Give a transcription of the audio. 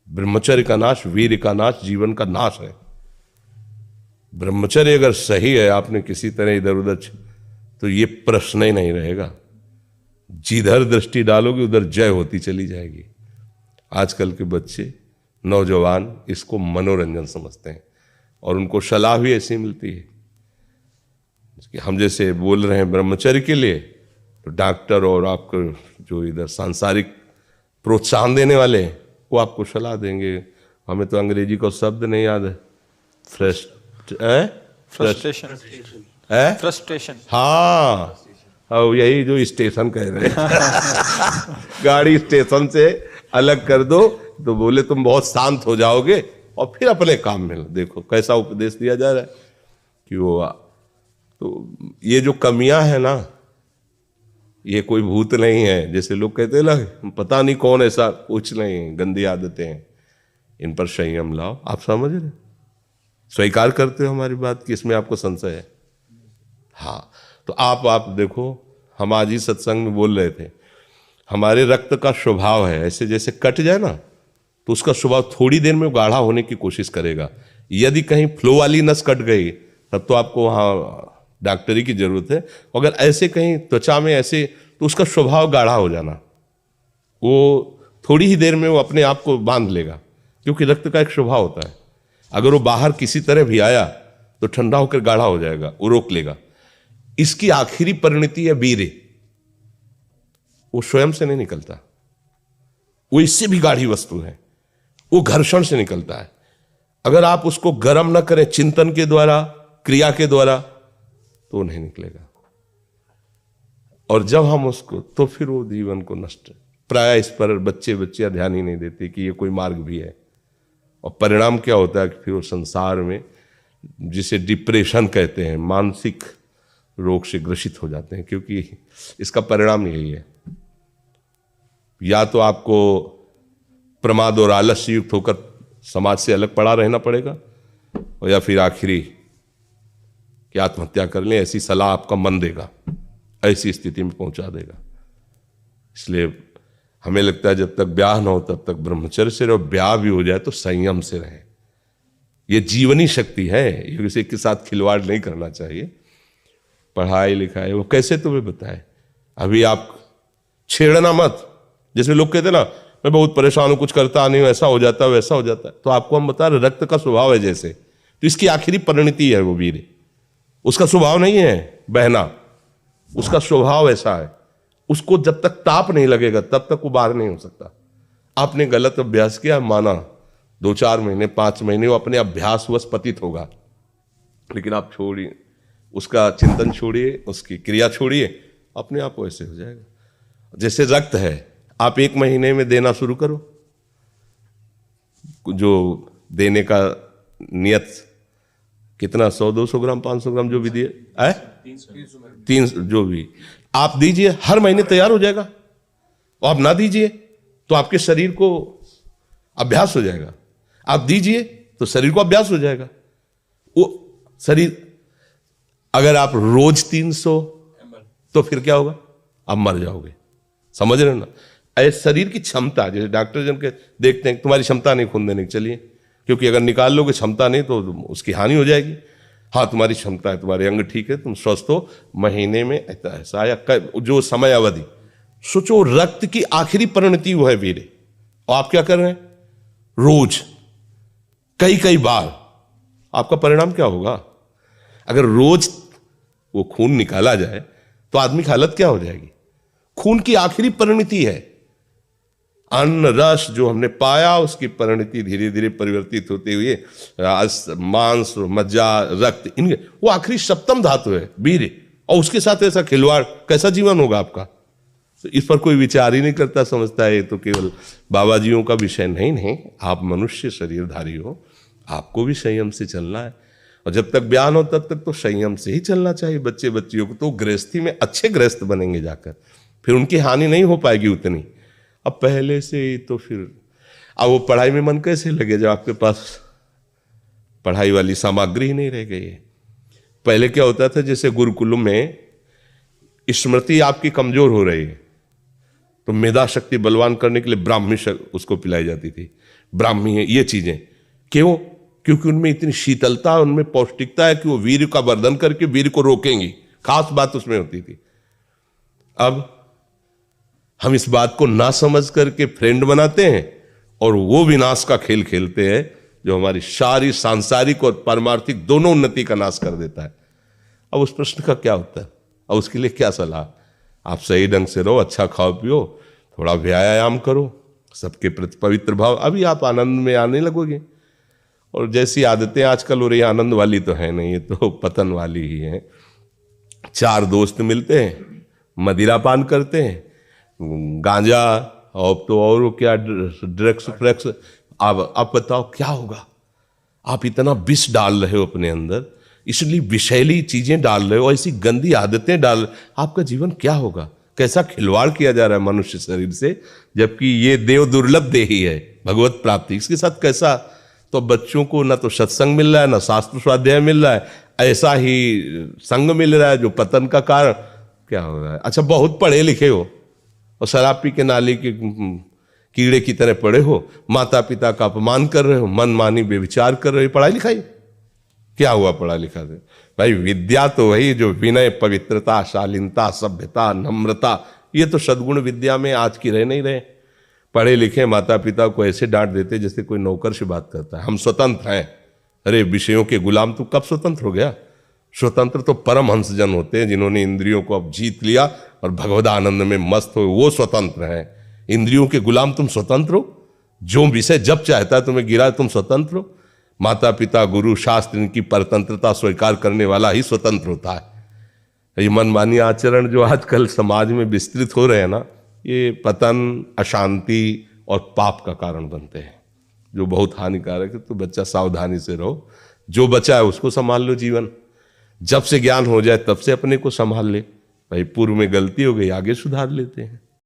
ब्रह्मचर्य का नाश वीर्य का नाश जीवन का नाश है। ब्रह्मचर्य अगर सही है, आपने किसी तरह इधर उधर, तो ये प्रश्न ही नहीं रहेगा। जिधर दृष्टि डालोगे उधर जय होती चली जाएगी। आजकल के बच्चे नौजवान इसको मनोरंजन समझते हैं और उनको सलाह भी ऐसी मिलती है कि हम जैसे बोल रहे हैं ब्रह्मचर्य के लिए, तो डॉक्टर और आपको जो इधर सांसारिक प्रोत्साहन देने वाले हैं वो आपको सलाह देंगे। हमें तो अंग्रेजी का शब्द नहीं याद है, फ्रस्ट्रेशन। हाँ, यही जो स्टेशन कह रहे हैं गाड़ी स्टेशन से अलग कर दो तो बोले तुम बहुत शांत हो जाओगे और फिर अपने काम में। देखो कैसा उपदेश दिया जा रहा है कि वो तो ये जो कमियां है ना, ये कोई भूत नहीं है जैसे लोग कहते हैं ना, पता नहीं कौन, ऐसा कुछ नहीं, गंदी आदतें हैं, इन पर संयम लाओ। आप समझ रहे, स्वीकार करते हो हमारी बात कि इसमें आपको संशय है? हाँ, तो आप देखो, हम आज ही सत्संग में बोल रहे थे, हमारे रक्त का स्वभाव है ऐसे, जैसे कट जाए ना तो उसका स्वभाव थोड़ी देर में गाढ़ा होने की कोशिश करेगा। यदि कहीं फ्लो वाली नस कट गई तब तो आपको वहाँ डॉक्टरी की जरूरत है। अगर ऐसे कहीं त्वचा में ऐसे, तो उसका स्वभाव गाढ़ा हो जाना, वो थोड़ी ही देर में वो अपने आप को बांध लेगा, क्योंकि रक्त का एक स्वभाव होता है। अगर वो बाहर किसी तरह भी आया तो ठंडा होकर गाढ़ा हो जाएगा, वो रोक लेगा। इसकी आखिरी परिणति है वीर्य, वो स्वयं से नहीं निकलता, वो इससे भी गाढ़ी वस्तु है, वो घर्षण से निकलता है। अगर आप उसको गर्म न करें चिंतन के द्वारा, क्रिया के द्वारा, तो नहीं निकलेगा। और जब हम उसको, तो फिर वो जीवन को नष्ट, प्राय इस पर बच्चे ध्यान ही नहीं देते कि ये कोई मार्ग भी है। और परिणाम क्या होता है कि फिर वो संसार में, जिसे डिप्रेशन कहते हैं, मानसिक रोग से ग्रसित हो जाते हैं, क्योंकि इसका परिणाम यही है। या तो आपको प्रमाद और आलस्य युक्त होकर समाज से अलग पड़ा रहना पड़ेगा, और या फिर आखिरी कि आत्महत्या कर लें, ऐसी सलाह आपका मन देगा, ऐसी स्थिति में पहुंचा देगा। इसलिए हमें लगता है जब तक ब्याह न हो तब तक ब्रह्मचर्य से रहो, ब्याह भी हो जाए तो संयम से रहें। ये जीवनी शक्ति है, ये किसी के साथ खिलवाड़ नहीं करना चाहिए। पढ़ाई लिखाई वो कैसे तुम्हें बताए, अभी आप छेड़ना मत। जैसे लोग कहते ना, मैं बहुत परेशान हूं, कुछ करता नहीं हूं, ऐसा हो जाता है वैसा हो जाता है, तो आपको हम बता रहे रक्त का स्वभाव है जैसे, तो इसकी आखिरी परिणति है वो वीर्य। उसका स्वभाव नहीं है बहना, उसका स्वभाव ऐसा है, उसको जब तक ताप नहीं लगेगा तब तक वो बाहर नहीं हो सकता। आपने गलत अभ्यास किया, माना 2-4 महीने 5 महीने वो अपने अभ्यासवश पतित होगा, लेकिन आप छोड़िए, उसका चिंतन छोड़िए, उसकी क्रिया छोड़िए, अपने आप वैसे हो जाएगा। जैसे रक्त है, आप 1 महीने में देना शुरू करो, जो देने का नियत कितना, 100-200 ग्राम 500 ग्राम जो भी दिए, 300 जो भी आप दीजिए, हर महीने तैयार हो जाएगा। और आप ना दीजिए तो आपके शरीर को अभ्यास हो जाएगा, आप दीजिए तो शरीर को अभ्यास हो जाएगा। वो शरीर, अगर आप रोज 300, तो फिर क्या होगा, आप मर जाओगे। समझ रहे ना, ऐसे शरीर की क्षमता, जैसे डॉक्टर जन के देखते हैं तुम्हारी क्षमता नहीं खून देने की, चलिए, क्योंकि अगर निकाल लोगे क्षमता नहीं तो उसकी हानि हो जाएगी। हाँ, तुम्हारी क्षमता है, तुम्हारे अंग ठीक है, तुम स्वस्थ हो, महीने में ऐसा या जो समय अवधि सोचो, रक्त की आखिरी परिणति वो है वीर्य। और आप क्या कर रहे हैं, रोज कई बार, आपका परिणाम क्या होगा? अगर रोज वो खून निकाला जाए तो आदमी की हालत क्या हो जाएगी? खून की आखिरी परिणति है, अन्न रस जो हमने पाया उसकी परिणति धीरे धीरे परिवर्तित होते हुए मांस, मज्जा, रक्त, इनके वो आखिरी सप्तम धातु है वीर्य। और उसके साथ ऐसा खिलवाड़, कैसा जीवन होगा आपका? तो इस पर कोई विचार ही नहीं करता, समझता है ये तो केवल बाबा जियों का विषय। नहीं, आप मनुष्य शरीरधारी हो, आपको भी संयम से चलना है। और जब तक ज्ञान हो तब तक तो संयम से ही चलना चाहिए। बच्चियों को तो गृहस्थी में अच्छे गृहस्थ बनेंगे जाकर, फिर उनकी हानि नहीं हो पाएगी उतनी। अब पहले से ही तो फिर अब वो पढ़ाई में मन कैसे लगे जब आपके पास पढ़ाई वाली सामग्री ही नहीं रह गई है। पहले क्या होता था, जैसे गुरुकुल में स्मृति आपकी कमजोर हो रही है तो मेधा शक्ति बलवान करने के लिए ब्राह्मी उसको पिलाई जाती थी, ब्राह्मी है, ये चीजें क्यों? क्योंकि उनमें इतनी शीतलता, उनमें पौष्टिकता है कि वो वीर का वर्धन करके वीर को रोकेंगी, खास बात उसमें होती थी। अब हम इस बात को ना समझ करके फ्रेंड बनाते हैं और वो विनाश का खेल खेलते हैं जो हमारी सारी सांसारिक और पारमार्थिक दोनों उन्नति का नाश कर देता है। अब उस प्रश्न का क्या होता है? अब उसके लिए क्या सलाह? आप सही ढंग से रहो, अच्छा खाओ पियो, थोड़ा व्यायाम करो, सबके प्रति पवित्र भाव, अभी आप आनंद में आने लगोगे। और जैसी आदतें आजकल हो रही, आनंद वाली तो है नहीं, ये तो पतन वाली ही है। 4 दोस्त मिलते हैं, मदिरा पान करते हैं, गांजा और तो और क्या ड्रग्स फ्रग्स। आप बताओ क्या होगा? आप इतना विष डाल रहे हो अपने अंदर, इसलिए विषैली चीजें डाल रहे हो, ऐसी गंदी आदतें डाल, आपका जीवन क्या होगा? कैसा खिलवाड़ किया जा रहा है मनुष्य शरीर से, जबकि ये देव दुर्लभ देही है भगवत प्राप्ति, इसके साथ कैसा। तो बच्चों को ना तो सत्संग मिल रहा है, ना शास्त्र स्वाध्याय मिल रहा है, ऐसा ही संग मिल रहा है जो पतन का कारण क्या हो रहा है। अच्छा, बहुत पढ़े लिखे हो और शराब पी के नाली के कीड़े की तरह पड़े हो, माता पिता का अपमान कर रहे हो, मन मानी बेविचार कर रहे हो, पढ़ाई लिखाई क्या हुआ? पढ़ा लिखा से भाई विद्या तो वही जो विनय, पवित्रता, शालीनता, सभ्यता, नम्रता, ये तो सद्गुण विद्या में आज की रह नहीं रहे। पढ़े लिखे माता पिता को ऐसे डांट देते जैसे कोई नौकर से बात करता है, हम स्वतंत्र हैं। अरे विषयों के गुलाम तू कब स्वतंत्र हो गया? स्वतंत्र तो परमहंस जन होते हैं जिन्होंने इंद्रियों को अब जीत लिया और भगवद आनंद में मस्त हो, वो स्वतंत्र हैं। इंद्रियों के गुलाम तुम स्वतंत्र हो? जो विषय जब चाहता है तुम्हें गिरा, तुम स्वतंत्र हो? माता पिता, गुरु, शास्त्र, इनकी परतंत्रता स्वीकार करने वाला ही स्वतंत्र होता है। ये मनमानी आचरण जो आजकल समाज में विस्तृत हो रहे हैं ना, ये पतन, अशांति और पाप का कारण बनते हैं, जो बहुत हानिकारक है। तो बच्चा सावधानी से रहो, जो बचा है उसको संभाल लो। जीवन जब से ज्ञान हो जाए तब से अपने को संभाल ले। भाई पूर्व में गलती हो गई, आगे सुधार लेते हैं।